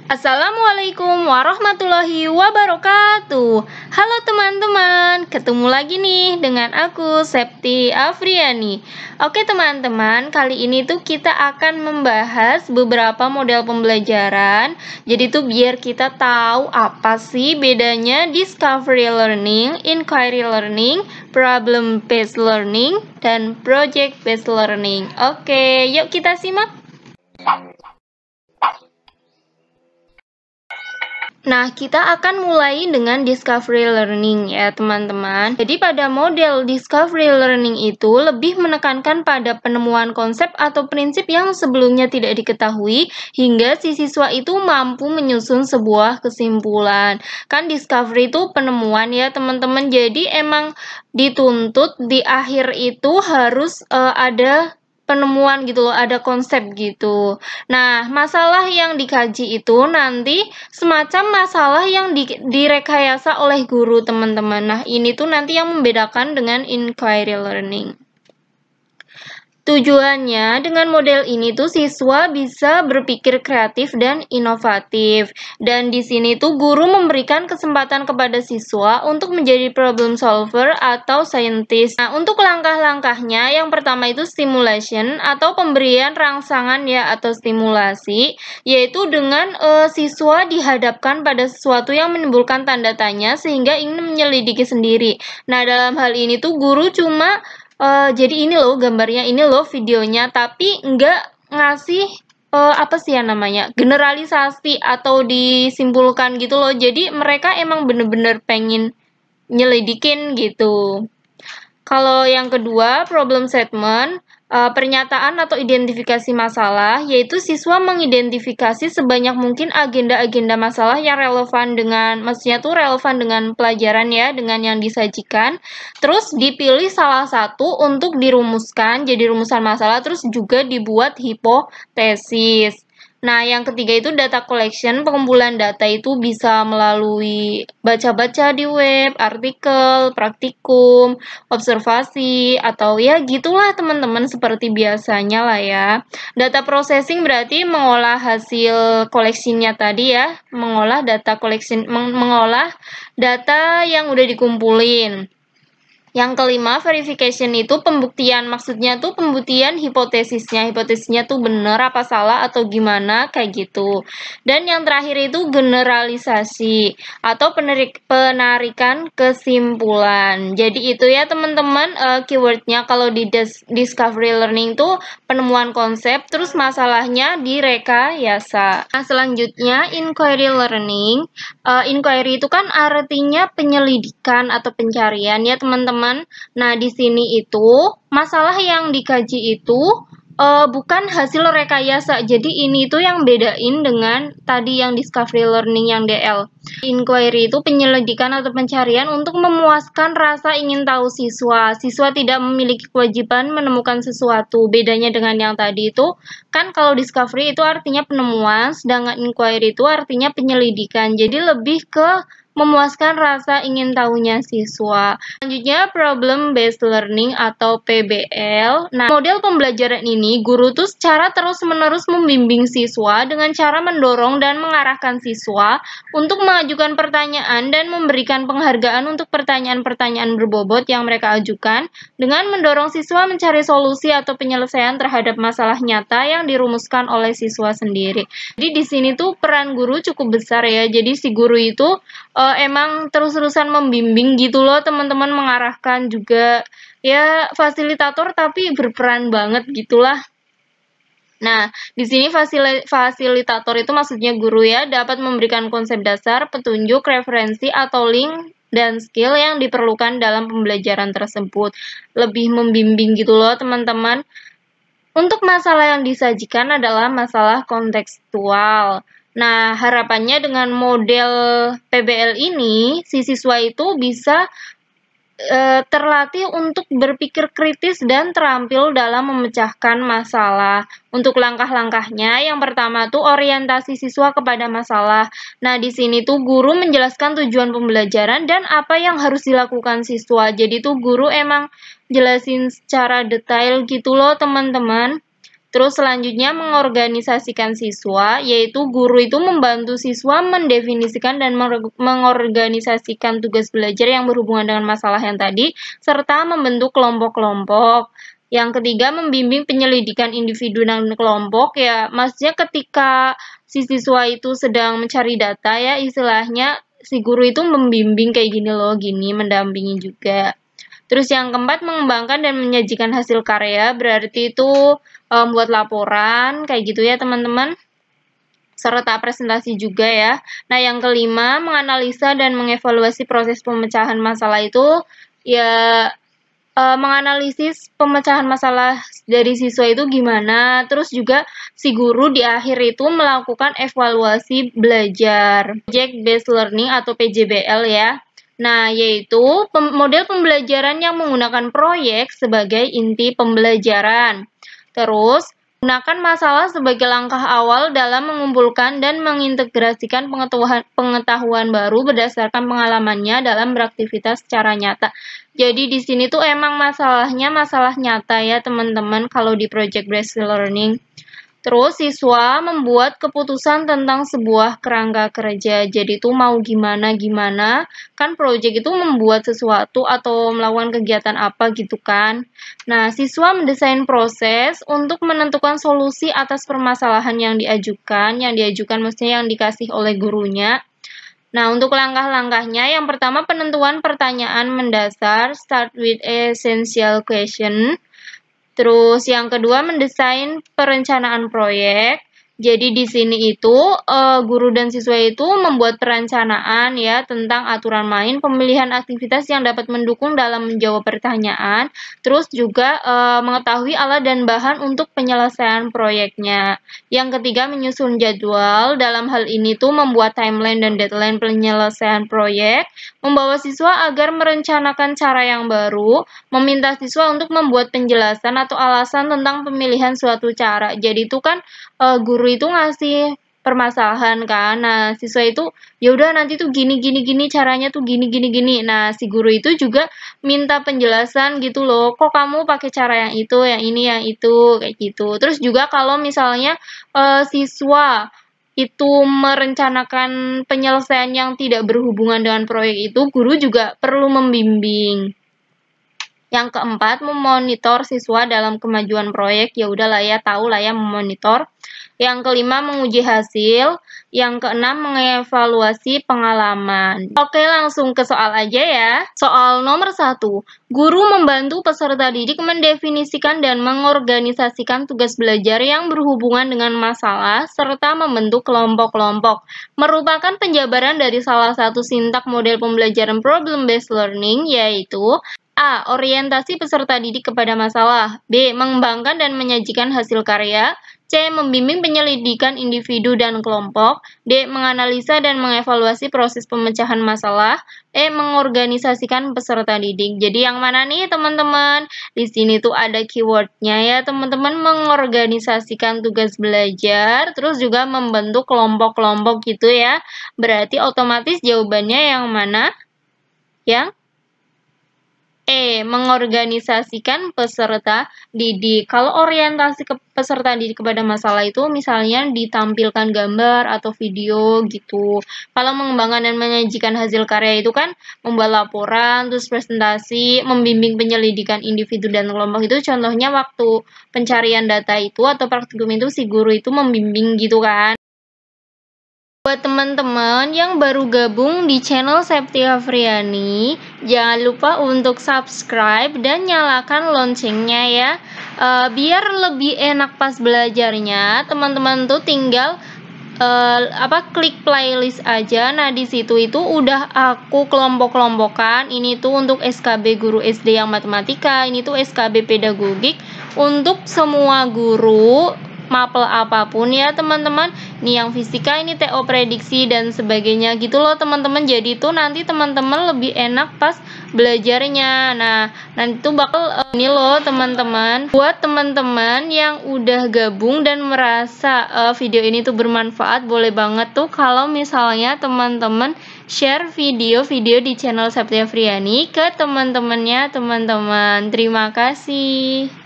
Assalamualaikum warahmatullahi wabarakatuh. Halo teman-teman, ketemu lagi nih dengan aku Septi Afriani. Oke teman-teman, kali ini tuh kita akan membahas beberapa model pembelajaran. Jadi tuh biar kita tahu apa sih bedanya discovery learning, inquiry learning, problem based learning, dan project based learning. Oke, yuk kita simak. Nah, kita akan mulai dengan discovery learning ya teman-teman. Jadi pada model discovery learning itu lebih menekankan pada penemuan konsep atau prinsip yang sebelumnya tidak diketahui hingga si siswa itu mampu menyusun sebuah kesimpulan. Kan discovery itu penemuan ya teman-teman. Jadi emang dituntut di akhir itu harus ada penemuan gitu loh, ada konsep gitu. Nah, masalah yang dikaji itu nanti semacam masalah yang direkayasa oleh guru, teman-teman. Nah, ini tuh nanti yang membedakan dengan inquiry learning. Tujuannya dengan model ini tuh siswa bisa berpikir kreatif dan inovatif. Dan di sini tuh guru memberikan kesempatan kepada siswa untuk menjadi problem solver atau scientist. Nah, untuk langkah-langkahnya yang pertama itu stimulation atau pemberian rangsangan ya atau stimulasi, yaitu dengan siswa dihadapkan pada sesuatu yang menimbulkan tanda tanya sehingga ingin menyelidiki sendiri. Nah, dalam hal ini tuh guru cuma jadi ini loh gambarnya, ini loh videonya, tapi nggak ngasih apa sih ya namanya, generalisasi atau disimpulkan gitu loh. Jadi mereka emang bener-bener pengen nyelidikin gitu. Kalau yang kedua, problem statement, pernyataan atau identifikasi masalah, yaitu siswa mengidentifikasi sebanyak mungkin agenda-agenda masalah yang relevan dengan, maksudnya tuh relevan dengan pelajaran ya, dengan yang disajikan. Terus dipilih salah satu untuk dirumuskan, jadi rumusan masalah, terus juga dibuat hipotesis. Nah, yang ketiga itu data collection, pengumpulan data itu bisa melalui baca-baca di web, artikel, praktikum, observasi, atau ya gitulah teman-teman seperti biasanya lah ya. Data processing berarti mengolah hasil koleksinya tadi ya, mengolah data collection, mengolah data yang udah dikumpulin. Yang kelima, verification itu pembuktian, maksudnya tuh pembuktian hipotesisnya tuh bener apa salah atau gimana kayak gitu. Dan yang terakhir itu generalisasi atau penarikan kesimpulan. Jadi itu ya teman-teman keywordnya kalau di discovery learning tuh penemuan konsep, terus masalahnya direkayasa. Nah, selanjutnya inquiry learning. Inquiry itu kan artinya penyelidikan atau pencarian ya teman-teman. Nah, di sini itu masalah yang dikaji itu bukan hasil rekayasa. Jadi ini itu yang bedain dengan tadi yang discovery learning yang DL. Inquiry itu penyelidikan atau pencarian untuk memuaskan rasa ingin tahu siswa. Siswa tidak memiliki kewajiban menemukan sesuatu. Bedanya dengan yang tadi itu, kan kalau discovery itu artinya penemuan, sedangkan inquiry itu artinya penyelidikan. Jadi lebih ke memuaskan rasa ingin tahunya siswa. Selanjutnya problem based learning atau PBL. Nah, model pembelajaran ini guru tuh secara terus-menerus membimbing siswa dengan cara mendorong dan mengarahkan siswa untuk mengajukan pertanyaan dan memberikan penghargaan untuk pertanyaan-pertanyaan berbobot yang mereka ajukan dengan mendorong siswa mencari solusi atau penyelesaian terhadap masalah nyata yang dirumuskan oleh siswa sendiri. Jadi di sini tuh peran guru cukup besar ya. Jadi si guru itu emang terus-terusan membimbing gitu loh teman-teman, mengarahkan juga ya fasilitator tapi berperan banget gitulah. Nah, di sini fasilitator itu maksudnya guru ya, dapat memberikan konsep dasar, petunjuk, referensi atau link dan skill yang diperlukan dalam pembelajaran tersebut. Lebih membimbing gitu loh teman-teman. Untuk masalah yang disajikan adalah masalah kontekstual. Nah, harapannya dengan model PBL ini, si siswa itu bisa terlatih untuk berpikir kritis dan terampil dalam memecahkan masalah. Untuk langkah-langkahnya, yang pertama tuh orientasi siswa kepada masalah. Nah, di sini tuh guru menjelaskan tujuan pembelajaran dan apa yang harus dilakukan siswa. Jadi tuh guru emang jelasin secara detail gitu loh, teman-teman. Terus selanjutnya mengorganisasikan siswa, yaitu guru itu membantu siswa mendefinisikan dan mengorganisasikan tugas belajar yang berhubungan dengan masalah yang tadi, serta membentuk kelompok-kelompok. Yang ketiga, membimbing penyelidikan individu dan kelompok, ya maksudnya ketika si siswa itu sedang mencari data ya, istilahnya si guru itu membimbing kayak gini loh, gini, mendampingi juga. Terus yang keempat, mengembangkan dan menyajikan hasil karya, berarti itu buat laporan, kayak gitu ya teman-teman, serta presentasi juga ya. Nah yang kelima, menganalisa dan mengevaluasi proses pemecahan masalah itu, ya menganalisis pemecahan masalah dari siswa itu gimana, terus juga si guru di akhir itu melakukan evaluasi belajar, Project Based Learning atau PJBL ya. Nah, yaitu model pembelajaran yang menggunakan proyek sebagai inti pembelajaran. Terus, gunakan masalah sebagai langkah awal dalam mengumpulkan dan mengintegrasikan pengetahuan baru berdasarkan pengalamannya dalam beraktivitas secara nyata. Jadi di sini tuh emang masalahnya masalah nyata ya teman-teman kalau di project based learning. Terus siswa membuat keputusan tentang sebuah kerangka kerja. Jadi itu mau gimana-gimana, kan project itu membuat sesuatu atau melakukan kegiatan apa gitu kan. Nah, siswa mendesain proses untuk menentukan solusi atas permasalahan yang diajukan maksudnya yang dikasih oleh gurunya. Nah, untuk langkah-langkahnya, yang pertama penentuan pertanyaan mendasar, start with essential question. Terus yang kedua mendesain perencanaan proyek. Jadi di sini itu guru dan siswa itu membuat perencanaan ya tentang aturan main, pemilihan aktivitas yang dapat mendukung dalam menjawab pertanyaan, terus juga mengetahui alat dan bahan untuk penyelesaian proyeknya. Yang ketiga menyusun jadwal, dalam hal ini tuh membuat timeline dan deadline penyelesaian proyek, membawa siswa agar merencanakan cara yang baru, meminta siswa untuk membuat penjelasan atau alasan tentang pemilihan suatu cara. Jadi itu kan guru itu ngasih permasalahan kan. Nah, siswa itu ya udah nanti tuh gini caranya tuh gini. Nah, si guru itu juga minta penjelasan gitu loh. Kok kamu pakai cara yang itu, yang ini, yang itu kayak gitu. Terus juga kalau misalnya siswa itu merencanakan penyelesaian yang tidak berhubungan dengan proyek itu, guru juga perlu membimbing. Yang keempat, memonitor siswa dalam kemajuan proyek. Ya udahlah ya, tahu lah ya memonitor. Yang kelima, menguji hasil. Yang keenam, mengevaluasi pengalaman. Oke, langsung ke soal aja ya. Soal nomor 1. Guru membantu peserta didik mendefinisikan dan mengorganisasikan tugas belajar yang berhubungan dengan masalah serta membentuk kelompok-kelompok. Merupakan penjabaran dari salah satu sintak model pembelajaran problem-based learning, yaitu A. Orientasi peserta didik kepada masalah. B. Mengembangkan dan menyajikan hasil karya. C. Membimbing penyelidikan individu dan kelompok. D. Menganalisa dan mengevaluasi proses pemecahan masalah. E. Mengorganisasikan peserta didik. Jadi yang mana nih teman-teman? Di sini tuh ada keywordnya ya teman-teman. Mengorganisasikan tugas belajar. Terus juga membentuk kelompok-kelompok gitu ya. Berarti otomatis jawabannya yang mana? Yang E. Mengorganisasikan peserta didik. Kalau orientasi ke peserta didik kepada masalah itu misalnya ditampilkan gambar atau video gitu. Kalau mengembangkan dan menyajikan hasil karya itu kan membuat laporan, terus presentasi, membimbing penyelidikan individu dan kelompok itu contohnya waktu pencarian data itu atau praktikum itu si guru itu membimbing gitu kan. Buat teman-teman yang baru gabung di channel Septia Afriani, jangan lupa untuk subscribe dan nyalakan loncengnya ya. Biar lebih enak pas belajarnya, teman-teman tuh tinggal klik playlist aja. Nah, di situ itu udah aku kelompok-kelompokkan. Ini tuh untuk SKB guru SD yang matematika, ini tuh SKB pedagogik untuk semua guru mapel apapun ya teman-teman. Nih yang fisika ini TO prediksi dan sebagainya gitu loh teman-teman. Jadi tuh nanti teman-teman lebih enak pas belajarnya. Nah, nanti tuh bakal ini loh teman-teman. Buat teman-teman yang udah gabung dan merasa video ini tuh bermanfaat, boleh banget tuh kalau misalnya teman-teman share video-video di channel Septia Afriani ke teman-temannya teman-teman. Terima kasih.